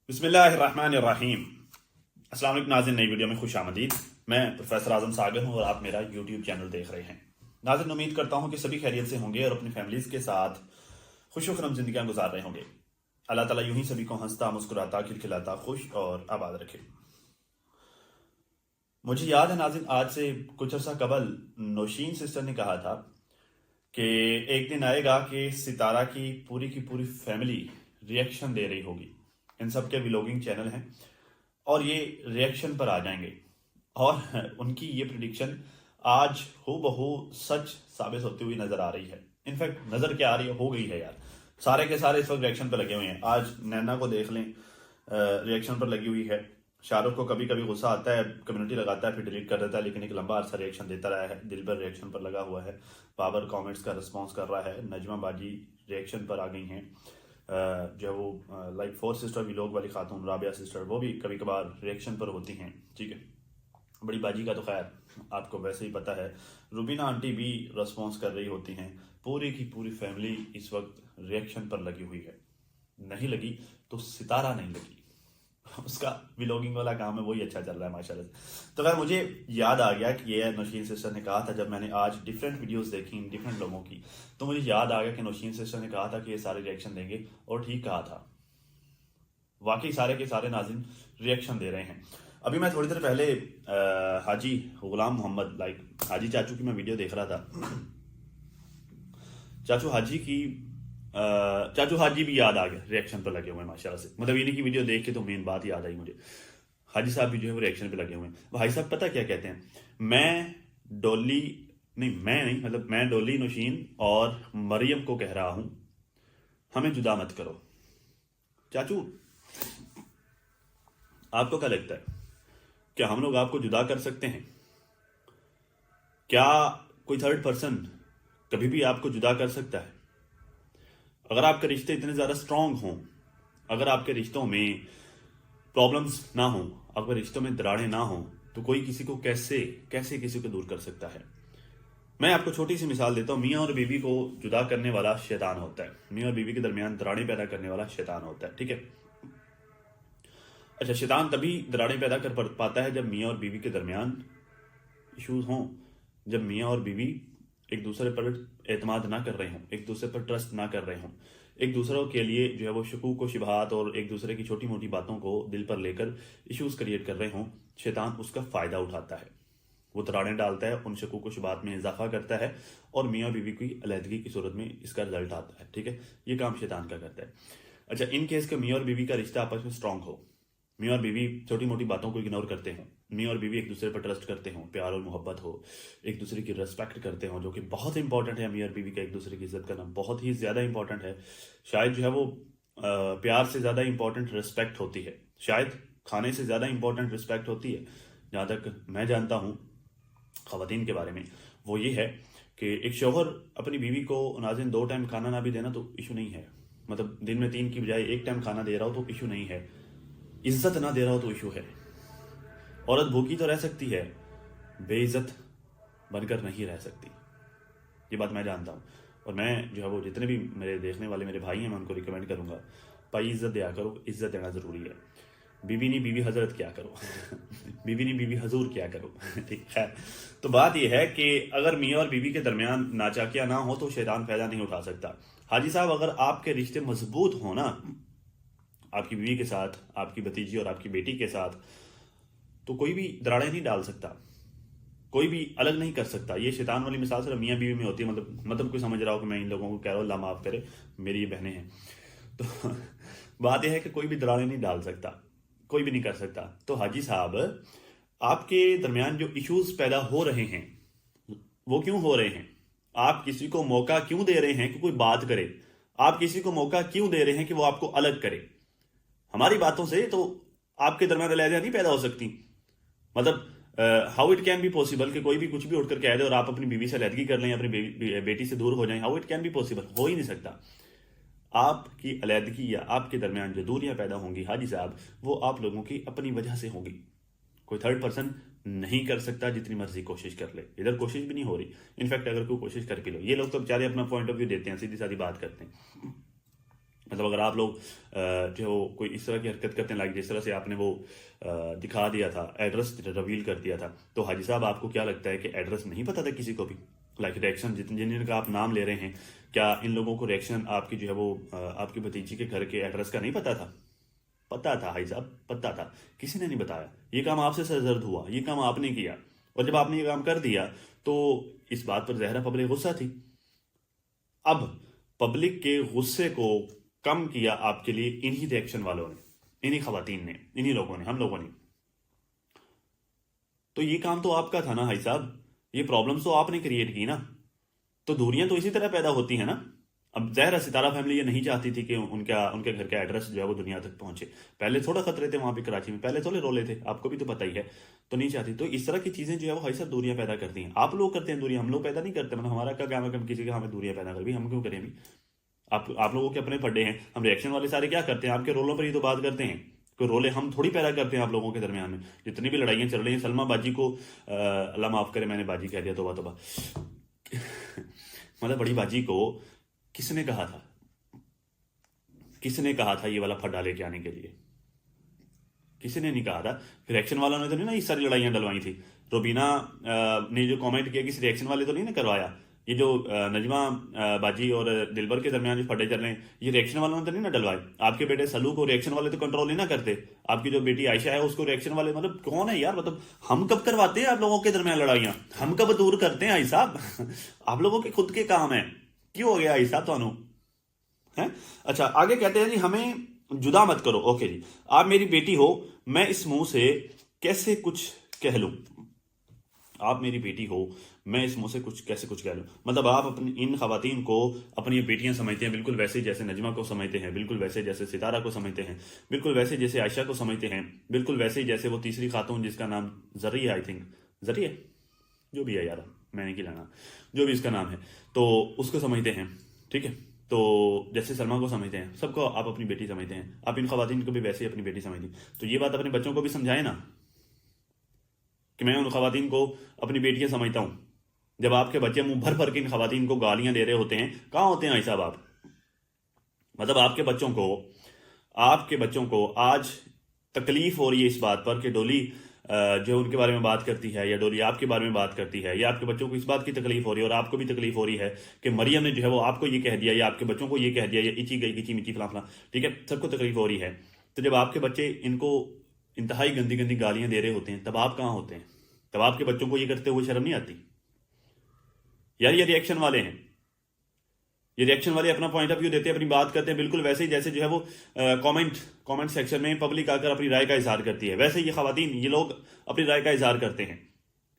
बिस्मिल्लाहिर्रहमानिर्रहीम। अस्सलाम वालेकुम नाज़रीन, नई वीडियो में खुश आमदीद। मैं प्रोफेसर आजम सागर हूँ और आप मेरा यूट्यूब चैनल देख रहे हैं। नाज़रीन, उम्मीद करता हूँ कि सभी खैरियत से होंगे और अपनी फैमिलीज़ के साथ खुशनुमा ज़िंदगियाँ गुजार रहे होंगे। अल्लाह ताला यूं ही सभी को हंसता मुस्कुराता खिलखिलाता खुश और आबाद रखे। मुझे याद है नाज़रीन, आज से कुछ अर्सा कबल नौशीन सिस्टर ने कहा था कि एक दिन आएगा कि सितारा की पूरी फैमिली रिएक्शन दे रही होगी। इन सब के व्लॉगिंग चैनल हैं और ये रिएक्शन पर आ जाएंगे और उनकी ये प्रिडिक्शन आज हूबहू सच साबित होती हुई नजर आ रही है। इनफैक्ट नजर क्या आ रही है, हो गई है यार। सारे के सारे इस वक्त रिएक्शन पर लगे हुए हैं। आज नैना को देख लें, रिएक्शन पर लगी हुई है। शाहरुख को कभी कभी गुस्सा आता है, कम्युनिटी लगाता है, फिर डिलीट कर देता है, लेकिन एक लंबा अरसा रिएक्शन देता रहा है। दिल पर रिएक्शन पर लगा हुआ है। बाबर कमेंट्स का रिस्पांस कर रहा है। नजमा बाजी रिएक्शन पर आ गई हैं। जो वो लाइक फोर सिस्टर व्लॉग वाली खातून राबिया सिस्टर, वो भी कभी कभार रिएक्शन पर होती हैं। ठीक है, बड़ी बाजी का तो खैर आपको वैसे ही पता है। रुबीना आंटी भी रिस्पॉन्स कर रही होती हैं। पूरी की पूरी फैमिली इस वक्त रिएक्शन पर लगी हुई है। नहीं लगी तो सितारा नहीं लगी, उसका व्लॉगिंग वाला काम है, वही अच्छा चल रहा है माशाल्लाह से। तो खैर मुझे याद आ गया कि ये नौशीन सिस्टर ने कहा था, जब मैंने आज डिफरेंट वीडियोस देखी डिफरेंट लोगों की, तो मुझे याद आ गया कि नौशीन सिस्टर ने कहा था कि ये सारे रिएक्शन देंगे, और ठीक कहा था। वाकई सारे के सारे नाज़रीन रिएक्शन दे रहे हैं। अभी मैं थोड़ी देर पहले हाजी गुलाम मोहम्मद, लाइक हाजी चाचू की मैं वीडियो देख रहा था। चाचू हाजी की चाचू हाजी भी याद आ गया, रिएक्शन पर लगे हुए हैं माशाल्लाह से। मतलब इन्हीं की वीडियो देख के तो मेन बात याद आई मुझे। हाजी साहब भी जो है वो रिएक्शन पे लगे हुए हैं। भाई साहब पता क्या कहते हैं, मैं डॉली नहीं, मतलब मैं डॉली नौशीन और मरियम को कह रहा हूं, हमें जुदा मत करो। चाचू, आपको क्या लगता है, क्या हम लोग आपको जुदा कर सकते हैं? क्या कोई थर्ड पर्सन कभी भी आपको जुदा कर सकता है? अगर आपके रिश्ते इतने ज्यादा स्ट्रांग हों, अगर आपके रिश्तों में प्रॉब्लम्स ना हो, अगर रिश्तों में दरारें ना हो, तो कोई किसी को कैसे कैसे किसी को दूर कर सकता है? मैं आपको छोटी सी मिसाल देता हूं। मियाँ और बीवी को जुदा करने वाला शैतान होता है। मियाँ और बीवी के दरमियान दरारें पैदा करने वाला शैतान होता है। ठीक है, अच्छा, शैतान तभी दरारें पैदा कर पाता है जब मियाँ और बीवी के दरमियान इश्यूज हों, जब मियाँ और बीवी एक दूसरे पर एतमाद ना कर रहे हों, एक दूसरे पर ट्रस्ट ना कर रहे हों, एक दूसरों के लिए जो है वो शकूक व शुबहात और एक दूसरे की छोटी मोटी बातों को दिल पर लेकर इश्यूज क्रिएट कर रहे हों। शैतान उसका फायदा उठाता है, वो दरारें डालता है, उन शकूक व शुबहात में इजाफा करता है और मियाँ बीवी की अलहदगी की सूरत में इसका रिजल्ट आता है। ठीक है, ये काम शैतान का करता है। अच्छा, इन केस के मियाँ और बीवी का रिश्ता आपस में स्ट्रांग हो, मियाँ और बीवी छोटी मोटी बातों को इग्नोर करते हों, मियाँ और बीवी एक दूसरे पर ट्रस्ट करते हों, प्यार और मोहब्बत हो, एक दूसरे की रिस्पेक्ट करते हों, जो कि बहुत इंपॉर्टेंट है। मियाँ और बीवी का एक दूसरे की इज्जत करना बहुत ही ज़्यादा इंपॉर्टेंट है। शायद जो है वो प्यार से ज़्यादा इंपॉर्टेंट रिस्पेक्ट होती है, शायद खाने से ज़्यादा इंपॉर्टेंट रिस्पेक्ट होती है। जहाँ तक मैं जानता हूँ ख़वातीन के बारे में, वो ये है कि एक शौहर अपनी बीवी को नाज़रीन 2 टाइम खाना ना भी देना तो इशू नहीं है। मतलब दिन में 3 की बजाय 1 टाइम खाना दे रहा हो तो इशू नहीं है। इज्जत ना दे रहा हो तो इशू है। औरत भूखी तो रह सकती है, बेइज्जत बनकर नहीं रह सकती। ये बात मैं जानता हूँ और मैं जो है वो जितने भी मेरे देखने वाले मेरे भाई हैं, मैं उनको रिकमेंड करूंगा, भाई इज्जत दिया करो, इज्जत देना ज़रूरी है। बीवी नहीं बीवी हजरत क्या करो बीवी नहीं बीवी हजूर क्या करो ठीक है। तो बात यह है कि अगर मियाँ और बीवी के दरमियान नाचाकिया ना हो तो शैतान फायदा नहीं उठा सकता। हाजी साहब, अगर आपके रिश्ते मजबूत हो ना, आपकी बीवी के साथ, आपकी भतीजी और आपकी बेटी के साथ, तो कोई भी दरारें नहीं डाल सकता, कोई भी अलग नहीं कर सकता। ये शैतान वाली मिसाल सिर्फ मियाँ बीवी में होती है। मतलब कोई समझ रहा हो कि मैं इन लोगों को कह रहा हूँ, अल्लाह माफ करे, मेरी ये बहनें हैं। तो बात यह है कि कोई भी दरारें नहीं डाल सकता, कोई भी नहीं कर सकता। तो हाजी साहब, आपके दरमियान जो इश्यूज पैदा हो रहे हैं वो क्यों हो रहे हैं? आप किसी को मौका क्यों दे रहे हैं कि कोई बात करे? आप किसी को मौका क्यों दे रहे हैं कि वो आपको अलग करे? हमारी बातों से तो आपके दरमियान अलहदियां नहीं पैदा हो सकती। मतलब how it can be possible कि कोई भी कुछ भी उठकर कह दे और आप अपनी बीवी से अलहदगी कर लें, अपनी बेटी से दूर हो जाएं? How it can be possible? हो ही नहीं सकता। आपकी अलहदगी या आपके दरमियान जो दूरियां पैदा होंगी हाजी साहब, वो आप लोगों की अपनी वजह से होंगी। कोई थर्ड पर्सन नहीं कर सकता, जितनी मर्जी कोशिश कर ले। इधर कोशिश भी नहीं हो रही। इनफैक्ट अगर कोई कोशिश कर भी लो, ये लोग तो बेचारे अपना पॉइंट ऑफ व्यू देते हैं, सीधी सादी बात करते हैं। मतलब अगर आप लोग जो कोई इस तरह की हरकत करते हैं, लाइक जिस तरह से आपने वो दिखा दिया था, एड्रेस रिवील कर दिया था, तो हाजी साहब आपको क्या लगता है कि एड्रेस नहीं पता था किसी को भी? लाइक रिएक्शन जिन जिनका आप नाम ले रहे हैं, क्या इन लोगों को रिएक्शन आपकी जो है वो आपकी भतीजी के घर के एड्रेस का नहीं पता था? पता था हाजी साहब, पता था। किसी ने नहीं बताया। ये काम आपसे सरजर्द हुआ, ये काम आपने किया, और जब आपने ये काम कर दिया तो इस बात पर ज़ाहिर पब्लिक गुस्सा थी। अब पब्लिक के गुस्से को कम किया आपके लिए इन्हीं रिएक्शन वालों ने, इन्हीं खवातीन ने, इन्हीं लोगों ने, हम लोगों ने। तो ये काम तो आपका था ना भाई साहब, ये प्रॉब्लम्स तो आपने क्रिएट की ना। तो दूरियां तो इसी तरह पैदा होती हैं ना। अब ज़ाहिर है सितारा फैमिली ये नहीं चाहती थी कि उनके घर का एड्रेस जो है वो दुनिया तक पहुंचे। पहले थोड़ा खतरे थे वहां पे कराची में, पहले थोड़े रोले थे, आपको भी तो पता ही है। तो नहीं चाहती। तो इस तरह की चीजें जो है वो भाई साहब दूरियां पैदा करती हैं। आप लोग करते हैं दूरियां, हम लोग पैदा नहीं करते। मतलब हमारा क्या काम है कि हम किसी का हमें दूरियां पैदा कर, भी हम क्यों करें भी? आप लोगों के अपने पड्डे हैं। हम रिएक्शन वाले सारे क्या करते हैं, आपके रोलों पर ही तो बात करते हैं। कोई रोले हम थोड़ी पैदा करते हैं आप लोगों के दरमियान में। जितनी भी लड़ाइयाँ चल रही हैं, सलमा बाजी को अल्लाह माफ करे, मैंने बाजी कह दिया, तोबा तोबा। मतलब बड़ी बाजी को किसने कहा था, किसने कहा था ये वाला फड्डा लेके आने के लिए? किसी ने नहीं कहा था। रिएक्शन वालों ने तो नहीं ना ये सारी लड़ाइयाँ डलवाई थी। रुबीना ने जो कमेंट किया, किसी रिएक्शन वाले तो नहीं ना करवाया। ये जो नजमा बाजी और दिलबर के दरमियान जो फटे चल रहे हैं, ये रिएक्शन वालों ने तो नहीं ना डलवाए। आपके बेटे सलू को रिएक्शन वाले तो कंट्रोल नहीं ना करते। आपकी जो बेटी आयशा है उसको रिएक्शन वाले, मतलब कौन है यार? मतलब हम कब करवाते हैं आप लोगों के दरमियान लड़ाइयाँ? हम कब दूर करते हैं आई साहब? आप लोगों के खुद के काम है। क्यों हो गया आई साहब थानू है? अच्छा, आगे कहते हैं जी हमें जुदा मत करो। ओके जी, आप मेरी बेटी हो, मैं इस मुंह से कैसे कुछ कह लूं? आप मेरी बेटी हो, मैं इस मुंह से कुछ कैसे कुछ कह लूं? मतलब आप अपनी इन खवातीन को अपनी बेटियां समझते हैं, बिल्कुल वैसे जैसे नजमा को समझते हैं, बिल्कुल वैसे जैसे सितारा को समझते हैं, बिल्कुल वैसे जैसे आयशा को समझते हैं, बिल्कुल वैसे ही जैसे वो तीसरी खातून जिसका नाम जरी है, आई थिंक जरी है, जो भी है यार, मैंने की लाना, जो भी इसका नाम है, तो उसको समझते हैं। ठीक है, तो जैसे सलमा को समझते हैं, सबको आप अपनी बेटी समझते हैं। आप इन खवातीन को भी वैसे ही अपनी बेटी समझती। तो ये बात अपने बच्चों को भी समझाए ना, कि मैं उन खवातीन को अपनी बेटियां समझता हूं। जब आपके बच्चे मुंह भर भर के इन खवातीन को गालियां दे रहे होते हैं, कहां होते हैं भाई साहब आप? मतलब आपके बच्चों को आज तकलीफ हो रही है इस बात पर कि डोली जो उनके बारे में बात करती है, या डोली आपके बारे में बात करती है, या आपके बच्चों को इस बात की तकलीफ हो रही है, और आपको भी तकलीफ हो रही है कि मरियम ने जो है वो आपको ये कह दिया, या आपके बच्चों को ये कह दिया, या इची गई किची मिची फला फला। ठीक है, सबको तकलीफ हो रही है। तो जब आपके बच्चे इनको इंतहाई गंदी गंदी गालियां दे रहे होते हैं, तब आप कहाँ होते हैं? तब आपके बच्चों को ये करते हुए शर्म नहीं आती? यार ये रिएक्शन वाले हैं, ये रिएक्शन वाले अपना पॉइंट ऑफ व्यू देते हैं, अपनी बात करते हैं बिल्कुल वैसे ही जैसे जो है वो कमेंट सेक्शन में पब्लिक आकर अपनी राय का इजहार करती है। वैसे ये खवातीन, ये लोग अपनी राय का इजहार करते हैं।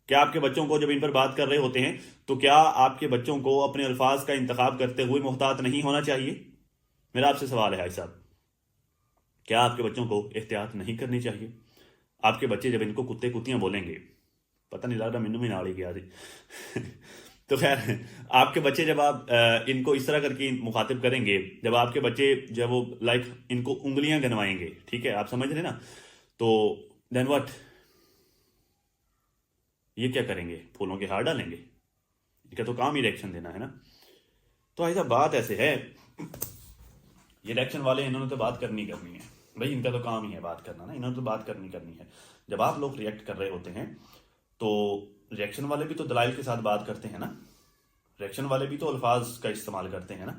क्या आपके बच्चों को जब इन पर बात कर रहे होते हैं, तो क्या आपके बच्चों को अपने अल्फाज का इंतखाब करते हुए मुहतात नहीं होना चाहिए? मेरा आपसे सवाल है भाई साहब, क्या आपके बच्चों को एहतियात नहीं करनी चाहिए? आपके बच्चे जब इनको कुत्ते कुत्तियां बोलेंगे, पता नहीं लग रहा मैनू भी नाल ही गया जी। तो खैर, आपके बच्चे जब आप इनको इस तरह करके मुखातिब करेंगे, जब आपके बच्चे जो है वो लाइक इनको उंगलियां गनवाएंगे, ठीक है, आप समझ रहे ना, तो देन व्हाट? ये क्या करेंगे? फूलों के हार डालेंगे? इनका तो काम ही रिएक्शन देना है ना। तो ऐसा बात ऐसे है, ये रिएक्शन वाले इन्होंने तो बात करनी करनी है भाई, इनका तो काम ही है बात करना ना, इन्होंने तो बात करनी करनी है। जब आप लोग रिएक्ट कर रहे होते हैं, तो रिएक्शन वाले भी तो दलाइल के साथ बात करते हैं ना, रिएक्शन वाले भी तो अल्फाज का इस्तेमाल करते हैं ना।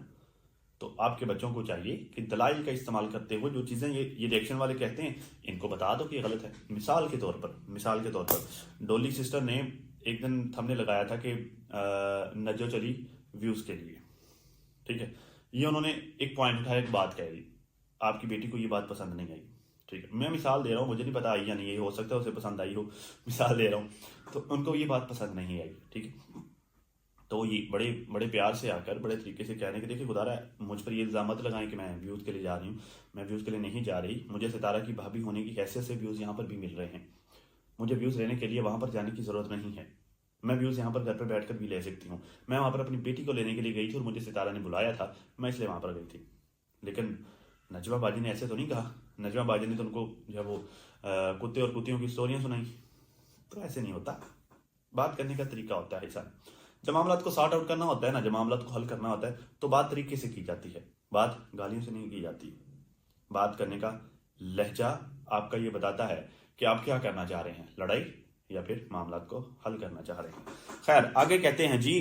तो आपके बच्चों को चाहिए कि दलाइल का इस्तेमाल करते हुए जो चीज़ें ये रिएक्शन वाले कहते हैं, इनको बता दो कि ये गलत है। मिसाल के तौर पर डोली सिस्टर ने एक दिन थंबनेल लगाया था कि नजो चली व्यूज़ के लिए, ठीक है, ये उन्होंने एक पॉइंट उठाया, एक बात कह दी, आपकी बेटी को ये बात पसंद नहीं आई। ठीक है, मैं मिसाल दे रहा हूँ, मुझे नहीं पता आई या नहीं, हो सकता है उसे पसंद आई हो, मिसाल दे रहा हूँ। तो उनको ये बात पसंद नहीं आई, ठीक है, तो ये बड़े बड़े प्यार से आकर बड़े तरीके से कहने के, देखिए खुदा रहा मुझ पर ये इल्ज़ाम मत लगाएं कि मैं व्यूज़ के लिए जा रही हूँ, मैं व्यूज़ के लिए नहीं जा रही। मुझे सितारा की भाभी होने की हैसियत से व्यूज़ यहाँ पर भी मिल रहे हैं, मुझे व्यूज़ लेने के लिए वहाँ पर जाने की ज़रूरत नहीं है। मैं व्यूज़ यहाँ पर घर पर बैठ कर भी ले सकती हूँ। मैं वहाँ पर अपनी बेटी को लेने के लिए गई थी और मुझे सितारा ने बुलाया था, मैं इसलिए वहाँ पर गई थी। लेकिन नजमा बाजी ने ऐसे तो नहीं कहा। नजमा बाजी ने तो उनको जब वो कुत्ते और कुत्तियों की स्टोरियाँ सुनाई। तो ऐसे नहीं होता, बात करने का तरीका होता है ऐसा। जब मामला को सॉर्ट आउट करना होता है ना, जब मामला को हल करना होता है, तो बात तरीके से की जाती है। बात गालियों से नहीं की जाती। बात करने का लहजा आपका ये बताता है कि आप क्या करना चाह रहे हैं, लड़ाई या फिर मामला को हल करना चाह रहे हैं। खैर आगे कहते हैं जी,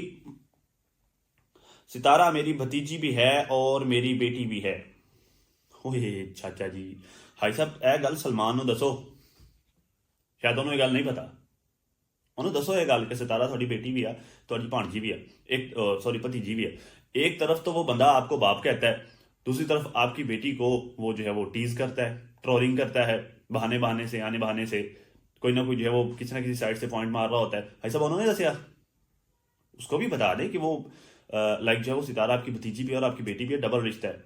सितारा मेरी भतीजी भी है और मेरी बेटी भी है। ओए चाचा जी, भाई साहब ए गल सलमान ਨੂੰ ਦੱਸੋ, शायद ਉਹਨੂੰ ਇਹ ਗੱਲ ਨਹੀਂ ਪਤਾ। ਉਹਨੂੰ ਦੱਸੋ ਇਹ ਗੱਲ कि सितारा ਤੁਹਾਡੀ बेटी भी है, ਤੁਹਾਡੀ भाणजी भी है, एक सॉरी भतीजी भी है। एक तरफ तो वो बंदा आपको बाप कहता है, दूसरी तरफ आपकी बेटी को वो जो है वो टीज करता है, ट्रोलिंग करता है, बहाने बहाने से आने बहाने से कोई ना कोई जो है वो किसी ना किसी साइड से पॉइंट मार रहा होता है। भाई साहब उन्होंने दसिया, उसको भी बता दें कि वो लाइक जो है वो सितारा आपकी भतीजी भी है और आपकी बेटी भी है, डबल रिश्ता है।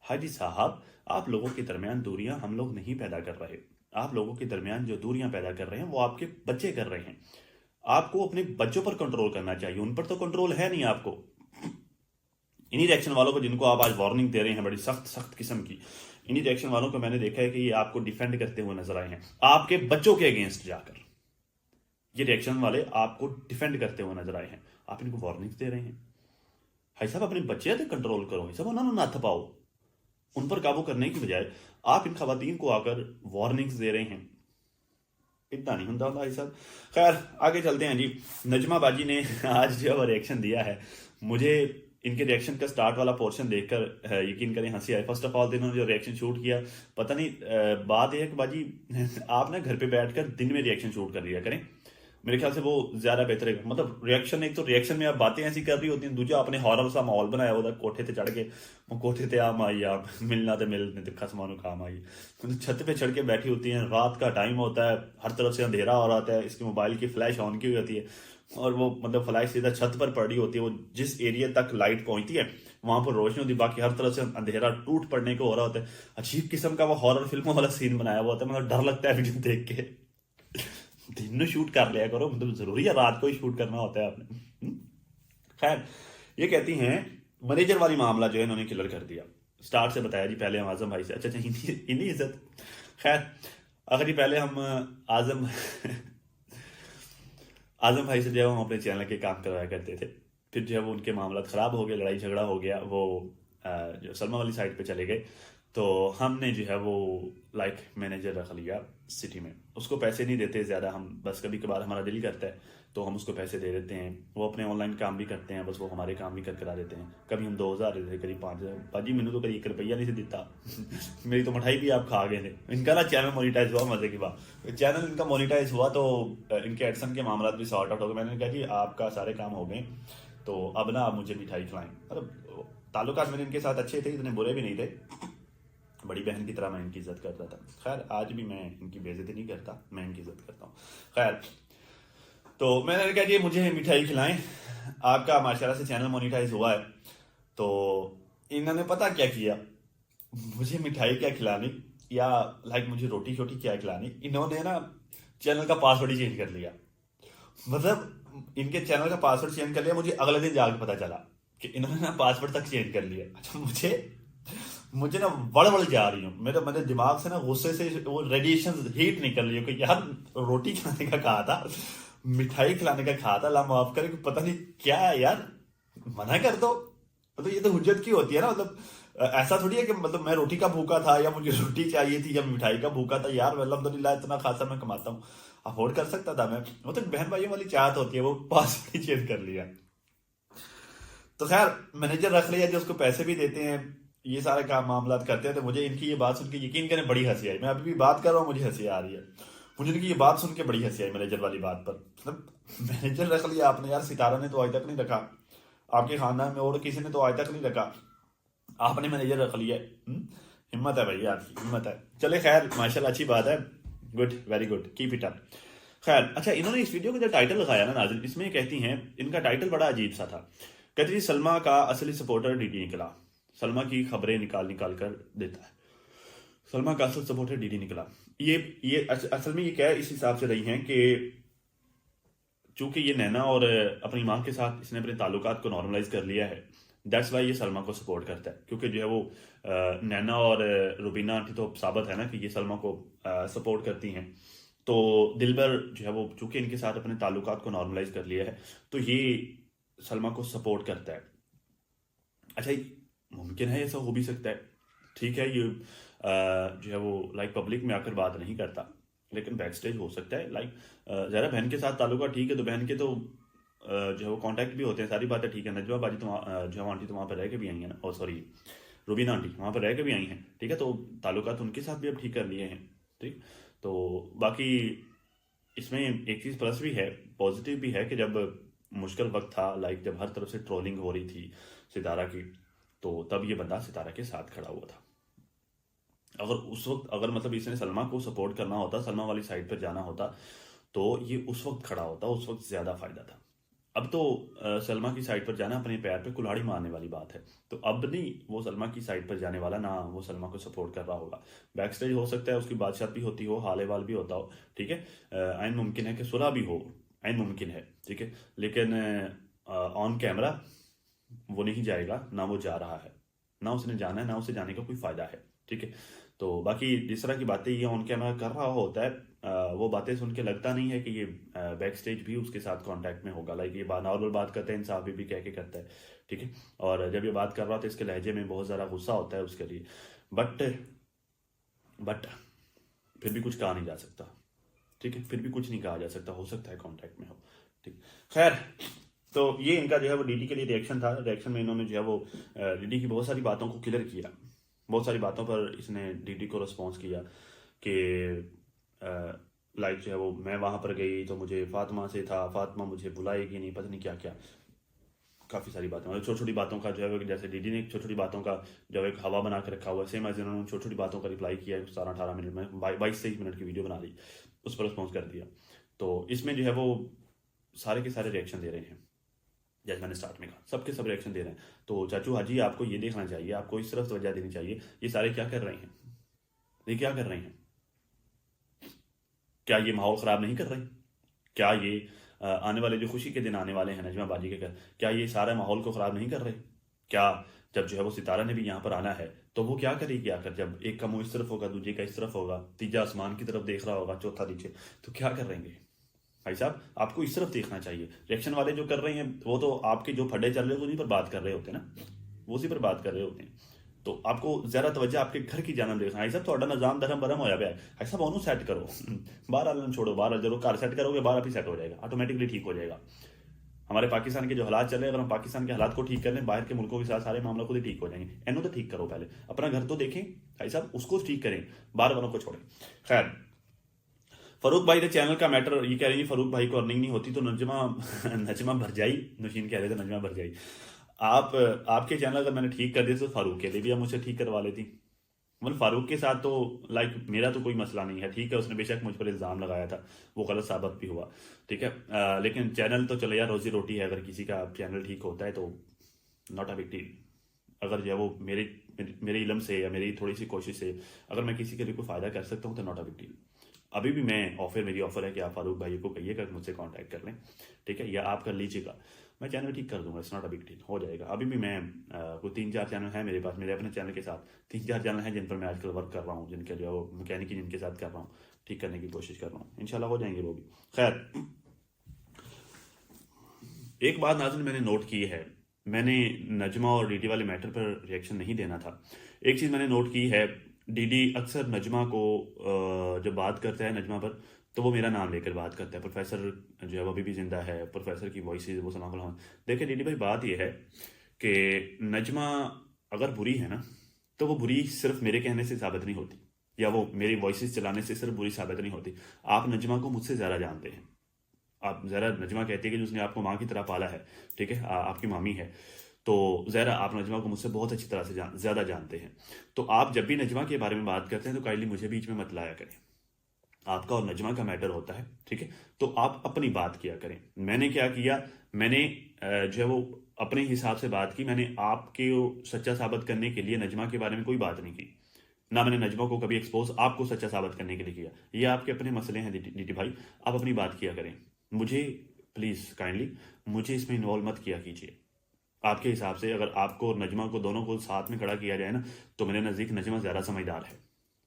हाजी साहब, आप लोगों के दरमियान दूरियां हम लोग नहीं पैदा कर रहे। आप लोगों के दरमियान जो दूरियां पैदा कर रहे हैं वो आपके बच्चे कर रहे हैं। आपको अपने बच्चों पर कंट्रोल करना चाहिए, उन पर तो कंट्रोल है नहीं आपको। इन्हीं रिएक्शन वालों को जिनको आप आज वार्निंग दे रहे हैं बड़ी सख्त सख्त किस्म की, इन्हीं रिएक्शन वालों को मैंने देखा है कि ये आपको डिफेंड करते हुए नजर आए हैं आपके बच्चों के अगेंस्ट जाकर। ये रिएक्शन वाले आपको डिफेंड करते हुए नजर आए हैं, आप इनको वार्निंग्स दे रहे हैं। भाई साहब अपने बच्चे तो कंट्रोल करो, भाई साहब उन्होंने नथ पाओ। उन पर काबू करने की बजाय आप इन खवातीन को आकर वार्निंग्स दे रहे हैं, इतना नहीं होता भाई साहब। खैर आगे चलते हैं जी। नजमा बाजी ने आज जो है रिएक्शन दिया है, मुझे इनके रिएक्शन का स्टार्ट वाला पोर्शन देखकर यकीन करें हंसी आई। फर्स्ट ऑफ ऑल इन्होंने जो रिएक्शन शूट किया, पता नहीं बात यह है कि बाजी आप ना घर पे बैठकर दिन में रिएक्शन शूट कर लिया करें, मेरे ख्याल से वो ज्यादा बेहतर है। मतलब रिएक्शन, एक तो रिएक्शन में आप बातें ऐसी कर रही होती हैं, दूजा आपने हॉरर सा माहौल बनाया होता है, कोठे पे चढ़ के कोठे ते आम आई आप मिलना तो मिल नहीं दिखा समानों काम आई, तो छत पे चढ़ के बैठी होती हैं, रात का टाइम होता है, हर तरफ से अंधेरा हो रहा है, इसके मोबाइल की फ्लैश ऑन की हुई होती है और वो मतलब फ्लैश सीधा छत पर पड़ रही होती है। वो जिस एरिया तक लाइट पहुंचती है वहां पर रोशनी होती है, बाकी हर तरफ से अंधेरा टूट पड़ने को हो रहा होता है। अजीब किस्म का वो हॉरर फिल्मों वाला सीन बनाया हुआ होता है, मतलब डर लगता है वीडियो देख के। दिन में शूट कर लिया करो, मतलब जरूरी है रात को ही शूट करना होता है आपने। खैर ये कहती हैं मैनेजर वाली मामला जो है इन्होंने क्लियर कर दिया। स्टार्ट से बताया जी, पहले हम आजम भाई से, अच्छा इन्हीं इज्जत। खैर अगर जी पहले हम आजम आजम भाई से जो है हम अपने चैनल के काम करवाया करते थे, फिर जो है वो उनके मामला खराब हो गए, लड़ाई झगड़ा हो गया, वो जो सलमा वाली साइड पे चले गए, तो हमने जो है वो लाइक मैनेजर रख लिया सिटी में। उसको पैसे नहीं देते ज़्यादा, हम बस कभी कभार हमारा दिल करता है तो हम उसको पैसे दे देते हैं, वो अपने ऑनलाइन काम भी करते हैं, बस वो हमारे काम भी कर करा देते हैं। कभी हम 2000 देते, करीब 5000। बाजी मैंने तो कभी 1 रुपया नहीं से देता मेरी तो मिठाई भी आप खा गए थे। इनका ना चैनल मोनिटाइज हुआ, मजे की बात, चैनल इनका मोनिटाइज हुआ तो इनके एडसन के मामला भी सॉर्ट आउट हो गए। मैंने कहा जी आपका सारे काम हो गए तो अब ना आप मुझे मिठाई खिलाएं। मतलब ताल्लुकात मेरे इनके साथ अच्छे थे, इतने बुरे भी नहीं थे, बड़ी बहन की तरह मैं इनकी इज्जत करता था। खैर आज भी मैं इनकी बेइज्जती नहीं करता, मैं इनकी इज्जत करता हूँ। खैर तो मैंने कहा जी मुझे मिठाई खिलाएं, आपका माशाल्लाह से चैनल मोनिटाइज हुआ है। तो इन्होंने पता क्या किया, मुझे मिठाई क्या खिलानी या लाइक मुझे रोटी शोटी क्या खिलानी, इन्होंने ना चैनल का पासवर्ड ही चेंज कर लिया। मतलब इनके चैनल का पासवर्ड चेंज कर लिया, मुझे अगले दिन जाकर पता चला कि इन्होंने ना पासवर्ड तक चेंज कर लिया। अच्छा मुझे ना बड़ जा रही हूँ, मेरे दिमाग से ना गुस्से से वो रेडिएशन हीट निकल रही है कि यार रोटी खिलाने का कहा था, मिठाई खिलाने का कहा था, ला माफ करे, पता नहीं क्या है यार, मना कर दो। तो ये तो हुज्जत की होती है ना, मतलब ऐसा थोड़ी है कि मतलब मैं रोटी का भूखा था या मुझे रोटी चाहिए थी या मिठाई का भूखा था। यार अल्हम्दुलिल्लाह इतना खासा मैं कमाता हूँ, अफोर्ड कर सकता था मैं। वो तो बहन भाइयों वाली चाहत होती है, वो पासवर्ड ही चेंज कर लिया। तो खैर मैनेजर रख लिया जो उसको पैसे भी देते हैं, ये सारे काम मामला करते हैं। तो मुझे इनकी ये बात सुन के यकीन करें बड़ी हंसी आई, मैं अभी भी बात कर रहा हूँ मुझे हंसी आ रही है। मुझे इनकी ये बात सुन के बड़ी हंसी आई मैनेजर वाली बात पर। मतलब मैनेजर रख लिया आपने यार, सितारा ने तो आज तक नहीं रखा, आपके खानदान में और किसी ने तो आज तक नहीं रखा, आपने मैनेजर रख लिया। हिम्मत है भैया आपकी, हिम्मत है। चले खैर माशाल्लाह अच्छी बात है, good, very good, keep it up. खैर अच्छा इन्होंने इस वीडियो का जो टाइटल लगाया ना नाज़रीन, इसमें कहती हैं, इनका टाइटल बड़ा अजीब सा था। कहती थी सलमा का असली सपोर्टर डीडी निकला, सलमा की खबरें निकाल निकाल कर देता है, सलमा का असल सपोर्टर डीडी निकला। ये असल में ये क्या है, इस हिसाब से रही हैं कि चूंकि ये नैना और अपनी माँ के साथ इसने अपने ताल्लुकात को नॉर्मलाइज कर लिया है, दैट्स वाई ये सलमा को सपोर्ट करता है। क्योंकि जो है वो नैना और रुबीना आंटी तो साबित है ना कि ये सलमा को सपोर्ट करती हैं, तो दिलबर जो है वो चूंकि इनके साथ अपने ताल्लुकात को नॉर्मलाइज कर लिया है तो ये सलमा को सपोर्ट करता है। अच्छा मुमकिन है ऐसा हो भी सकता है, ठीक है। ये जो है वो लाइक पब्लिक में आकर बात नहीं करता, लेकिन बैक स्टेज हो सकता है। लाइक ज़रा बहन के साथ ताल्लुका ठीक है, तो बहन के तो जो है वो कांटेक्ट भी होते हैं, सारी बातें ठीक है। नजमा बाजी तो जो है आंटी तो वहाँ पर रह के भी आई है ना, और सॉरी रुबीना आंटी वहाँ पर रह के भी आई हैं, ठीक है। तो ताल्लुका तो उनके साथ भी अब ठीक कर लिए हैं, ठीक। तो बाकी इसमें एक चीज़ प्लस भी है, पॉजिटिव भी है, कि जब मुश्किल वक्त था, लाइक जब हर तरफ से ट्रोलिंग हो रही थी सितारा की, तो तब ये बंदा सितारा के साथ खड़ा हुआ था। अगर उस वक्त अगर मतलब इसने सलमा को सपोर्ट करना होता, सलमा वाली साइड पर जाना होता, तो ये उस वक्त खड़ा होता, उस वक्त ज़्यादा फायदा था। अब तो सलमा की साइड पर जाना अपने पैर पे कुल्हाड़ी मारने वाली बात है, तो अब नहीं वो सलमा की साइड पर जाने वाला, ना वो सलमा को सपोर्ट कर रहा होगा। बैक स्टेज हो सकता है उसकी बातचीत भी होती हो, हाल वाल भी होता हो, ठीक है। आइन मुमकिन है कि सुलह भी हो, आइन मुमकिन है, ठीक है। लेकिन ऑन कैमरा वो नहीं जाएगा, ना वो जा रहा है, ना उसने जाना है, ना उसे जाने का कोई फ़ायदा है, ठीक है। तो बाकी जिस तरह की बातें ये ऑन कैमरा कर रहा होता है, वो बातें सुन के लगता नहीं है कि ये बैक स्टेज भी उसके साथ कांटेक्ट में होगा। लाइक ये नॉर्मल बात करते हैं, इंसाफ भी कह के करता है, ठीक है। और जब ये बात कर रहा था, इसके लहजे में बहुत ज़्यादा गुस्सा होता है उसके लिए, बट फिर भी कुछ कहा नहीं जा सकता, ठीक है। फिर भी कुछ नहीं कहा जा सकता, हो सकता है कांटेक्ट में हो, ठीक। खैर, तो ये इनका जो है वो डीडी के लिए रिएक्शन था। रिएक्शन में इन्होंने जो है वो डीडी की बहुत सारी बातों को क्लियर किया, बहुत सारी बातों पर इसने डीडी को रिस्पॉन्स किया कि लाइक जो है वो मैं वहाँ पर गई तो मुझे फातिमा से था, फातिमा मुझे बुलाएगी नहीं, पता नहीं क्या क्या, काफ़ी सारी बातें, मतलब छोटी छोटी बातों का जो है वो, जैसे डीडी ने छोटी छोटी बातों का जो है एक हवा बना के रखा हुआ है, सेम एज इन्होंने छोटी छोटी बातों का रिप्लाई किया है। 17-18 मिनट में 22-23 मिनट की वीडियो बना ली, उस पर रिस्पॉन्स कर दिया। तो इसमें जो है वो सारे के सारे रिएक्शन दे रहे हैं, जैसे मैंने स्टार्ट में कहा, सबके सब रिएक्शन दे रहे हैं। तो चाचू हाजी आपको ये देखना चाहिए, आपको इस तरफ तवज्जो देनी चाहिए, ये सारे क्या कर रहे हैं, ये क्या कर रहे हैं, क्या ये माहौल ख़राब नहीं कर रहे, क्या ये आने वाले जो खुशी के दिन आने वाले हैं नजमा बाजी के घर, क्या ये सारे माहौल को ख़राब नहीं कर रहे। क्या जब जो है वो सितारा ने भी यहाँ पर आना है, तो वो क्या करेगी आकर, जब एक का मुंह इस तरफ होगा, दूसरे का इस तरफ होगा, तीजा आसमान की तरफ देख रहा होगा, चौथा नीचे, तो क्या करेंगे भाई साहब। आपको इस तरफ देखना चाहिए। रिएक्शन वाले जो कर रहे हैं वो तो आपके जो फड्डे चल रहे हैं उन्हीं पर बात कर रहे होते हैं ना, वो उसी पर बात कर रहे होते हैं। तो आपको ज़रा तवज्जो आपके घर की जानब देखना। भाई साहब थोड़ा निज़ाम धर्म भरम होया पे भाई साहब ਉਹਨੂੰ सेट करो, बाहर वाले छोड़ो, बाहर जब घर सेट करोगे बाहर आप ही सेट हो जाएगा, ऑटोमेटिकली ठीक हो जाएगा। हमारे पाकिस्तान के जो हालात चल रहे हैं, अगर हम पाकिस्तान के हालात को ठीक कर लें, बाहर के मुल्कों के साथ सारे मामलों खुद ही ठीक हो जाएंगे। इन्हों तो ठीक करो, पहले अपना घर तो देखें भाई साहब, उसको ठीक करें, बाहर वालों को छोड़ें। खैर, फरूक भाई के चैनल का मैटर, ये कह रही है फरूक भाई को अर्निंग नहीं होती तो नजमा भरजाई, नशीन कह रहे थे नजमा भरजाई, आप आपके चैनल अगर मैंने ठीक कर दिया तो फारूक के लिए भी आप मुझसे ठीक करवा लेती। मतलब फारूक के साथ तो लाइक मेरा तो कोई मसला नहीं है, ठीक है। उसने बेशक मुझ पर इल्ज़ाम लगाया था, वो गलत साबित भी हुआ, ठीक है। लेकिन चैनल तो चलो यार, रोजी रोटी है, अगर किसी का चैनल ठीक होता है तो नॉट अ बिग डील। अगर जो है वो मेरे इलम से या मेरी थोड़ी सी कोशिश से अगर मैं किसी के लिए कोई फ़ायदा कर सकता हूँ तो नॉट अ बिग डील। अभी भी मेरी ऑफर है कि आप फारूक भाई को कहिएगा कि मुझसे कांटेक्ट कर लें, ठीक है, या आप कर लीजिएगा, मैं चैनल ठीक कर दूंगा, it's not a big deal, हो जाएगा। अभी भी मैं कोई 3-4 चैनल है मेरे पास, मेरे अपने चैनल के साथ 3-4 चैनल हैं जिन पर मैं आजकल वर्क कर रहा हूँ, जिनके जो है वो मैकेनिक जिनके साथ कर रहा हूँ, ठीक करने की कोशिश कर रहा हूँ, इंशाल्लाह हो जाएंगे वो भी। खैर, एक बात नाज़रीन मैंने नोट की है, मैंने नजमा और डीडी वाले मैटर पर रिएक्शन नहीं देना था। एक चीज़ मैंने नोट की है, डीडी अक्सर नजमा को जब बात करता है नजमा पर, तो वो मेरा नाम लेकर बात करता है। प्रोफेसर जो है वो अभी भी जिंदा है, प्रोफेसर की वॉइस वो सलाम। देखिए डीडी भाई, बात ये है कि नजमा अगर बुरी है ना, तो वो बुरी सिर्फ मेरे कहने से साबित नहीं होती, या वो मेरी वॉइस चलाने से सिर्फ बुरी साबित नहीं होती। आप नजमा को मुझसे ज़्यादा जानते हैं। आप ज़रा, नजमा कहती है कि उसने आपको माँ की तरह पाला है, ठीक है, आपकी मामी है, तो ज़रा आप नजमा को मुझसे बहुत अच्छी तरह से ज़्यादा जानते हैं। तो आप जब भी नजमा के बारे में बात करते हैं तो काइंडली मुझे बीच में मत लाया करें। आपका और नजमा का मैटर होता है, ठीक है, तो आप अपनी बात किया करें। मैंने क्या किया, मैंने जो है वो अपने हिसाब से बात की। मैंने आपके सच्चा साबित करने के लिए नजमा के बारे में कोई बात नहीं की, ना मैंने नजमा को कभी एक्सपोज आपको सच्चा साबित करने के लिए किया। ये आपके अपने मसले हैं डीटी भाई, आप अपनी बात किया करें। मुझे प्लीज़ काइंडली मुझे इसमें इन्वॉल्व मत किया कीजिए। आपके हिसाब से अगर आपको और नजमा को दोनों को साथ में खड़ा किया जाए ना, तो मेरे नज़दीक नजमा ज़्यादा समझदार है,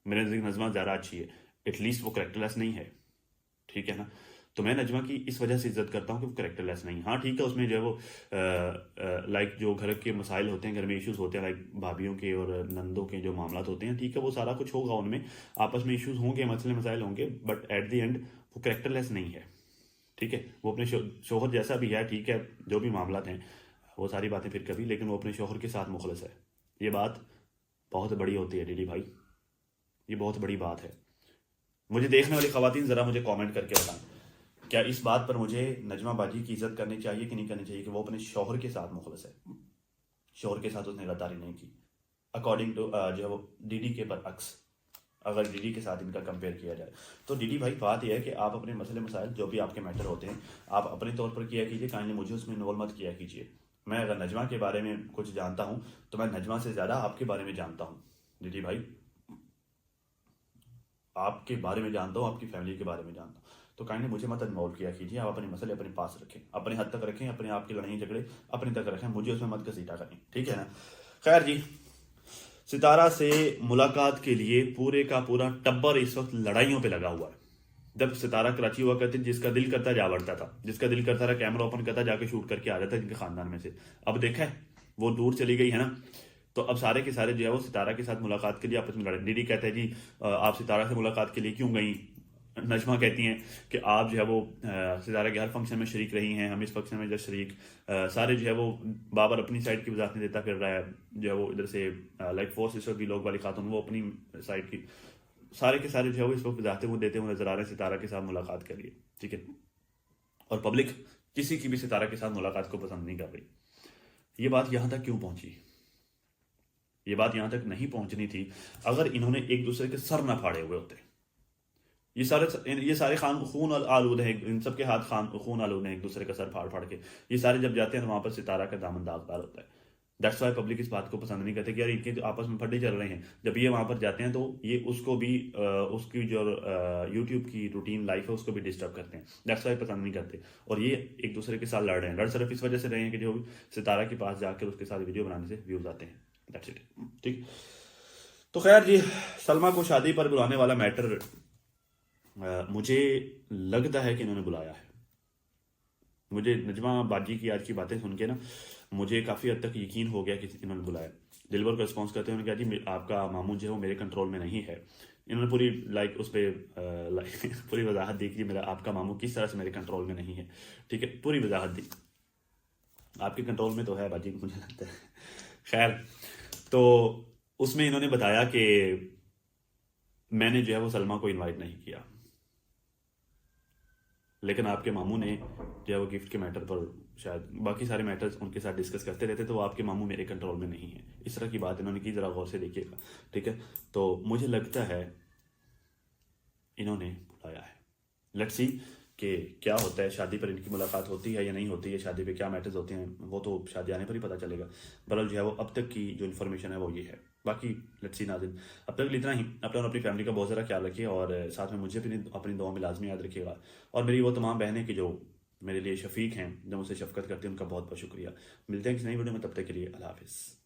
मेरे नज़दीक नजमा ज़्यादा अच्छी है, एटलीस्ट वो करेक्टरलेस नहीं है, ठीक है ना। तो मैं नजमा की इस वजह से इज्जत करता हूँ कि वो करेक्टरलेस नहीं। हाँ ठीक है, उसमें जो है वो लाइक जो घर के मसाइल होते हैं, घर में इश्यूज होते हैं, लाइक भाभीियों के और नंदों के जो मामला होते हैं, ठीक है वो सारा कुछ होगा, उनमें आपस में इश्यूज होंगे, मसले मसाइल होंगे, बट एट द एंड वो करेक्टरलेस नहीं है। ठीक है, वो अपने शोहर जैसा भी है, ठीक है, जो भी मामला हैं वो सारी बातें फिर कभी, लेकिन वो अपने शोहर के साथ मुखलस है। ये बात बहुत बड़ी होती है डीडी भाई, ये बहुत बड़ी बात है। मुझे देखने वाली खवातीन ज़रा मुझे कमेंट करके बताएं, क्या इस बात पर मुझे नजमा बाजी की इज्जत करनी चाहिए कि नहीं करनी चाहिए कि वो अपने शोहर के साथ मुखलस है, शोहर के साथ उसने गद्दारी नहीं की, अकॉर्डिंग टू जो है वो डीडी के बरअक्स, अगर डीडी के साथ इनका कंपेयर किया जाए। तो डीडी भाई बात यह है कि आप अपने मसले मसाइल जो भी आपके मैटर होते हैं आप अपने तौर पर किया कीजिए, काइंडली मुझे उसमें इन्वॉल्व मत किया कीजिए। मैं अगर नजमा के बारे में कुछ जानता हूँ तो मैं नजमा से ज़्यादा आपके बारे में जानता हूँ डीडी भाई, आपके बारे में जानता हूँ, आपकी फैमिली के बारे में जानता हूँ, तो काइंडली मुझे मत इन्वॉल्व किया कीजिए। आप अपने मसले अपने पास रखें, अपने हद तक रखें, अपने आप की लड़ाई झगड़े अपने तक रखें, मुझे उसमें मत घसीटा करें, ठीक है ना। खैर जी, सितारा से मुलाकात के लिए पूरे का पूरा टब्बर इस वक्त लड़ाइयों पे लगा हुआ है। जब सितारा कराची हुआ करती, जिसका दिल करता जा बढ़ता था, जिसका दिल करता रहा कैमरा ओपन करता जाके शूट करके आ जाता जिनके खानदान में से, अब देखा है वो दूर चली गई है ना, तो अब सारे के सारे जो है वो सितारा के साथ मुलाकात के लिए आपस में लड़े। दीदी कहते हैं जी आप सितारा से मुलाकात के लिए क्यों गई, नजमा कहती हैं कि आप जो है वो सितारा के हर फंक्शन में शरीक रही हैं, हम इस फंक्शन में जब शरीक सारे जो है वो बाबर अपनी साइड की वजाहत देता फिर रहा है, जो है वो इधर से लाइक फोर्स इस वक्त भी लोग वाली खातून वो अपनी साइड की, सारे के सारे जो है वो इस वक्त वजाहतें वो देते हुए नजर आ रहे हैं सितारा के साथ मुलाकात के लिए, ठीक है। और पब्लिक किसी की भी सितारा के साथ मुलाकात को पसंद नहीं कर रही। ये बात यहां तक क्यों पहुंची, ये बात यहां तक नहीं पहुंचनी थी अगर इन्होंने एक दूसरे के सर ना फाड़े हुए होते। ये सारे खान खून आलूद हैं, इन सब के हाथ खून आलूद हैं एक दूसरे का सर फाड़ फाड़ के। ये सारे जब जाते हैं तो वहां पर सितारा का दामन दागदार होता है। दैट्स वाई पब्लिक इस बात को पसंद नहीं करते कि यार इनके आपस में फड्डे चल रहे हैं। जब ये वहां पर जाते हैं तो ये उसको भी उसकी जो यूट्यूब की रूटीन लाइफ है उसको भी डिस्टर्ब करते हैं। दैट्स वाई पसंद नहीं करते, और ये एक दूसरे के साथ लड़ रहे हैं। लड़ सिर्फ इस वजह से रहे हैं कि जो सितारा के पास जाकर उसके साथ वीडियो बनाने से व्यूज आते हैं, दैट्स इट, ठीक। तो खैर जी, सलमा को शादी पर बुलाने वाला मैटर मुझे लगता है कि इन्होंने बुलाया है। मुझे नजमा बाजी की आज की बातें सुन के ना मुझे काफ़ी हद तक यकीन हो गया कि इन्होंने बुलाया। दिलबर को रिस्पॉन्स करते हैं, उन्होंने कहा जी आपका मामू जो है वो मेरे कंट्रोल में नहीं है। इन्होंने पूरी लाइक उस पर पूरी वजाहत दी कि मेरा आपका मामू किस तरह से मेरे कंट्रोल में नहीं है, ठीक है, पूरी वजाहत दी। आपके कंट्रोल में तो है बाजी, मुझे लगता है। खैर, तो उसमें इन्होंने बताया कि मैंने जो है वो सलमा को इनवाइट नहीं किया, लेकिन आपके मामू ने जो है वो गिफ्ट के मैटर पर शायद बाकी सारे मैटर्स उनके साथ डिस्कस करते रहते, तो वो आपके मामू मेरे कंट्रोल में नहीं है, इस तरह की बात इन्होंने की। ज़रा गौर से देखिएगा, ठीक है। तो मुझे लगता है इन्होंने बुलाया है। लेट्स सी कि क्या होता है, शादी पर इनकी मुलाकात होती है या नहीं होती है, शादी पे क्या मैटर्स होते हैं वो तो शादी आने पर ही पता चलेगा। बहरहाल जो है वो अब तक की जो इन्फॉर्मेशन है वो ये है। बाकी लेट्स सी नाज़रीन, अब तक इतना ही। अपना और अपनी फैमिली का बहुत ज़्यादा ख्याल रखिए, और साथ में मुझे अपनी दुआ में लाजमी याद रखिएगा। और मेरी वो तमाम बहनें कि जो मेरे लिए शफीक हैं, जो मुझसे शफकत करती हैं, उनका बहुत बहुत शुक्रिया। मिलते हैं किसी नई वीडियो में, तब तक के लिए अल्लाह हाफिज़।